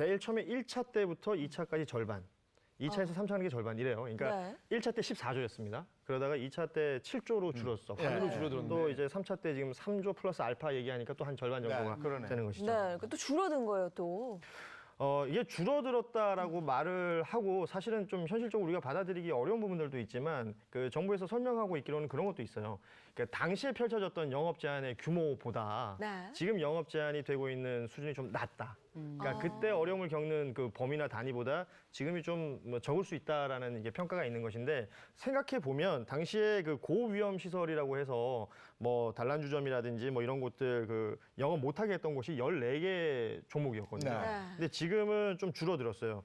제일 처음에 1차 때부터 2차까지 절반, 2차에서 3차 하는 게 절반 이래요. 그러니까 네. 1차 때 14조였습니다. 그러다가 2차 때 7조로 줄었어. 반으로 줄어들었네. 또 이제 3차 때 지금 3조 플러스 알파 얘기하니까 또 한 절반 정도가 그러네. 되는 것이죠. 네, 그러니까 또 줄어든 거예요, 또. 이게 줄어들었다라고 말을 하고 사실은 좀 현실적으로 우리가 받아들이기 어려운 부분들도 있지만 그 정부에서 설명하고 있기로는 그런 것도 있어요. 그러니까 당시에 펼쳐졌던 영업 제한의 규모보다 네. 지금 영업 제한이 되고 있는 수준이 좀 낮다. 그러니까 그때 어려움을 겪는 그 범위나 단위보다 지금이 좀 뭐 적을 수 있다라는 이게 평가가 있는 것인데 생각해 보면 당시에 그 고위험 시설이라고 해서 뭐 단란주점이라든지 뭐 이런 곳들 그 영업 못하게 했던 곳이 14개 종목이었거든요. 네. 근데 지금은 좀 줄어들었어요.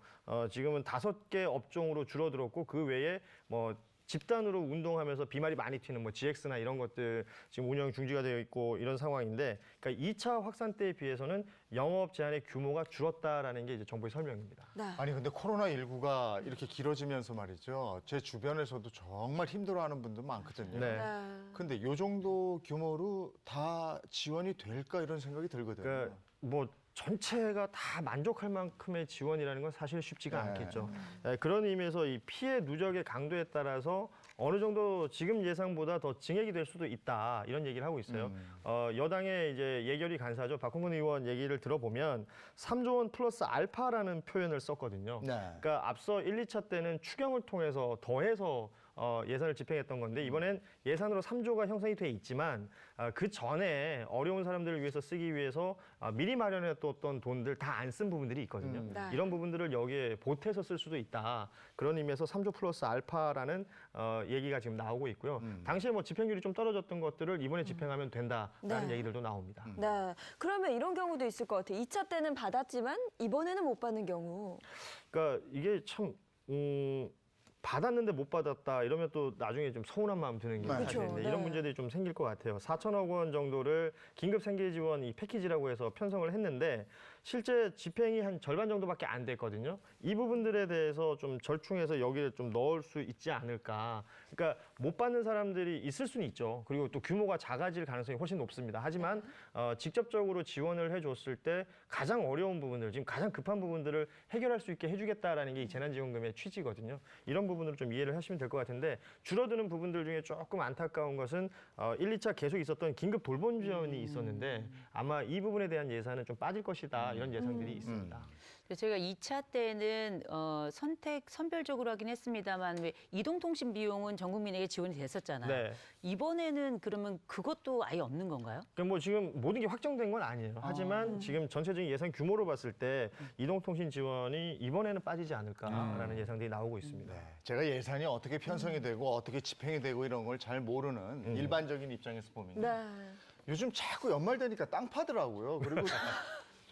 지금은 5개 업종으로 줄어들었고 그 외에 뭐 집단으로 운동하면서 비말이 많이 튀는 뭐 GX나 이런 것들 지금 운영 중지가 되어 있고 이런 상황인데 그러니까 2차 확산 때에 비해서는 영업 제한의 규모가 줄었다라는 게 이제 정부의 설명입니다. 네. 아니 근데 코로나19가 이렇게 길어지면서 말이죠. 제 주변에서도 정말 힘들어하는 분들 많거든요. 네. 네. 근데 요 정도 규모로 다 지원이 될까 이런 생각이 들거든요. 그러니까 뭐 전체가 다 만족할 만큼의 지원이라는 건 사실 쉽지가 네. 않겠죠. 그런 의미에서 이 피해 누적의 강도에 따라서 어느 정도 지금 예상보다 더 증액이 될 수도 있다 이런 얘기를 하고 있어요. 여당의 이제 예결위 간사죠 박홍근 의원 얘기를 들어보면 3조 원 플러스 알파라는 표현을 썼거든요. 네. 그러니까 앞서 1, 2차 때는 추경을 통해서 더해서 예산을 집행했던 건데 이번엔 예산으로 3조가 형성이 돼 있지만 그 전에 어려운 사람들을 위해서 쓰기 위해서 미리 마련해뒀던 돈들 다 안 쓴 부분들이 있거든요. 네. 이런 부분들을 여기에 보태서 쓸 수도 있다. 그런 의미에서 3조 플러스 알파라는 얘기가 지금 나오고 있고요. 당시에 뭐 집행률이 좀 떨어졌던 것들을 이번에 집행하면 된다라는 네. 얘기들도 나옵니다. 네. 그러면 이런 경우도 있을 것 같아요. 2차 때는 받았지만 이번에는 못 받는 경우. 그러니까 이게 참 받았는데 못 받았다 이러면 또 나중에 좀 서운한 마음 드는 게 네. 사실인데 그렇죠. 이런 네. 문제들이 좀 생길 것 같아요. 4천억 원 정도를 긴급 생계 지원 이 패키지라고 해서 편성을 했는데 실제 집행이 한 절반 정도밖에 안 됐거든요. 이 부분들에 대해서 좀 절충해서 여기에 좀 넣을 수 있지 않을까. 그러니까 못 받는 사람들이 있을 수는 있죠. 그리고 또 규모가 작아질 가능성이 훨씬 높습니다. 하지만 직접적으로 지원을 해줬을 때 가장 어려운 부분들, 지금 가장 급한 부분들을 해결할 수 있게 해주겠다라는 게 이 재난지원금의 취지거든요. 이런 부분으로 좀 이해를 하시면 될 것 같은데 줄어드는 부분들 중에 조금 안타까운 것은 1, 2차 계속 있었던 긴급 돌봄 지원이 있었는데 아마 이 부분에 대한 예산은 좀 빠질 것이다 이런 예상들이 있습니다. 저희가 2차 때는 선별적으로 하긴 했습니다만 왜 이동통신 비용은 전 국민에게 지원이 됐었잖아요. 네. 이번에는 그러면 그것도 아예 없는 건가요? 그러니까 뭐 지금 모든 게 확정된 건 아니에요. 하지만 지금 전체적인 예산 규모로 봤을 때 이동통신 지원이 이번에는 빠지지 않을까라는 예상들이 나오고 있습니다. 네. 제가 예산이 어떻게 편성이 되고 어떻게 집행이 되고 이런 걸 잘 모르는 일반적인 입장에서 보면 네. 요즘 자꾸 연말 되니까 땅 파더라고요. 그리고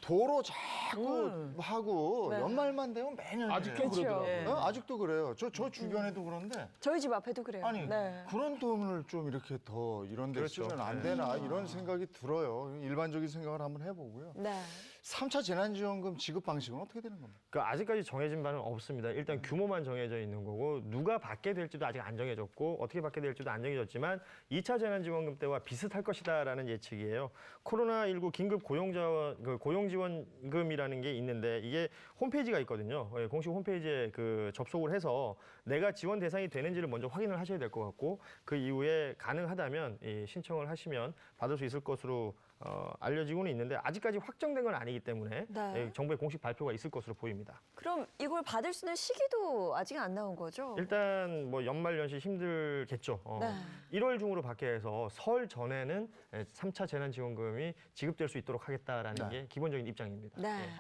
도로 자꾸 하고 네. 연말만 되면 매년 그렇죠. 그러더라고요. 아직도 그래요. 저 주변에도 그런데 저희 집 앞에도 그래요. 아니 네. 그런 돈을 좀 이렇게 더 이런 데 그렇죠. 쓰면 안 되나 이런 생각이 들어요. 일반적인 생각을 한번 해보고요. 네. 3차 재난지원금 지급 방식은 어떻게 되는 겁니까? 그 아직까지 정해진 바는 없습니다. 일단 규모만 정해져 있는 거고 누가 받게 될지도 아직 안 정해졌고 어떻게 받게 될지도 안 정해졌지만 2차 재난지원금 때와 비슷할 것이다라는 예측이에요. 코로나19 긴급 고용지원금이라는 게 있는데 이게 홈페이지가 있거든요. 공식 홈페이지에 그 접속을 해서 내가 지원 대상이 되는지를 먼저 확인을 하셔야 될 것 같고 그 이후에 가능하다면 신청을 하시면 받을 수 있을 것으로 알려지고는 있는데 아직까지 확정된 건 아니기 때문에 네. 정부의 공식 발표가 있을 것으로 보입니다. 그럼 이걸 받을 수 있는 시기도 아직 안 나온 거죠? 일단 뭐 연말 연시 힘들겠죠. 네. 1월 중으로 받게 해서 설 전에는 3차 재난지원금이 지급될 수 있도록 하겠다라는 게 기본적인 입장입니다. 네. 예.